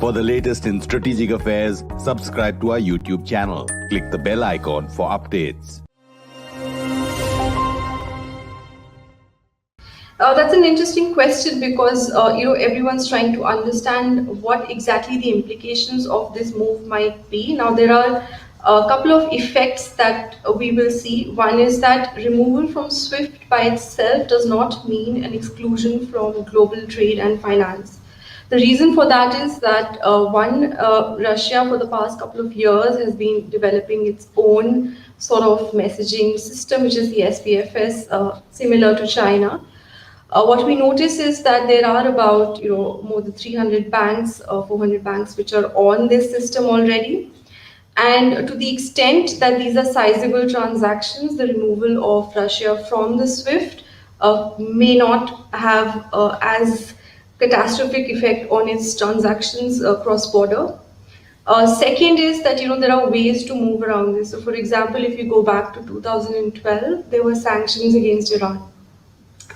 For the latest in strategic affairs, subscribe to our YouTube channel. Click the bell icon for updates. That's an interesting question because everyone's trying to understand what exactly the implications of this move might be. Now there are a couple of effects that we will see. One is that removal from SWIFT by itself does not mean an exclusion from global trade and finance. The reason for that is that Russia for the past couple of years has been developing its own sort of messaging system, which is the SPFS, similar to China. What we notice is that there are about more than 300 banks, 400 banks which are on this system already. And to the extent that these are sizable transactions, the removal of Russia from the SWIFT may not have as catastrophic effect on its transactions cross-border. Second is that there are ways to move around this. So, for example, if you go back to 2012, there were sanctions against Iran,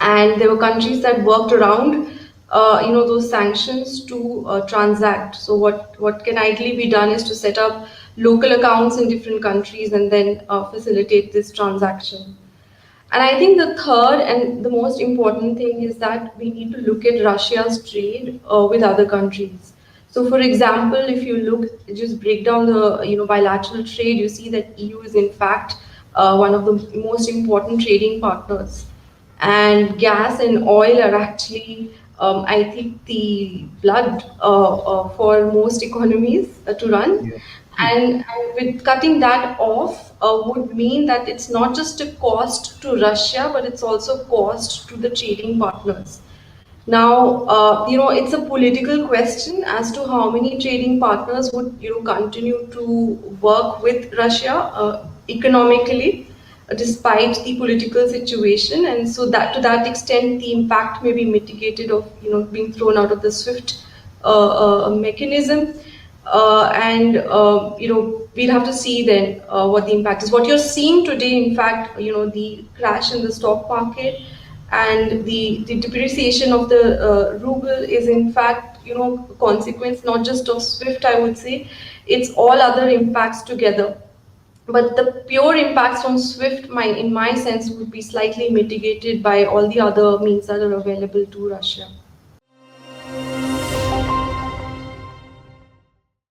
and there were countries that worked around those sanctions to transact. So what can ideally be done is to set up local accounts in different countries and then facilitate this transaction. And I think the third and the most important thing is that we need to look at Russia's trade with other countries. So, for example, if you just break down the bilateral trade, you see that EU is in fact one of the most important trading partners. And gas and oil are actually, I think, the blood for most economies to run. Yeah. And with cutting that off would mean that it's not just a cost to Russia, but it's also cost to the trading partners. Now, it's a political question as to how many trading partners would, continue to work with Russia economically, despite the political situation. And so that to that extent, the impact may be mitigated of, being thrown out of the SWIFT mechanism. We'll have to see then what the impact is. What you're seeing today, in fact, the crash in the stock market and the depreciation of the ruble is in fact, consequence not just of SWIFT, I would say. It's all other impacts together. But the pure impacts from SWIFT, in my sense, would be slightly mitigated by all the other means that are available to Russia.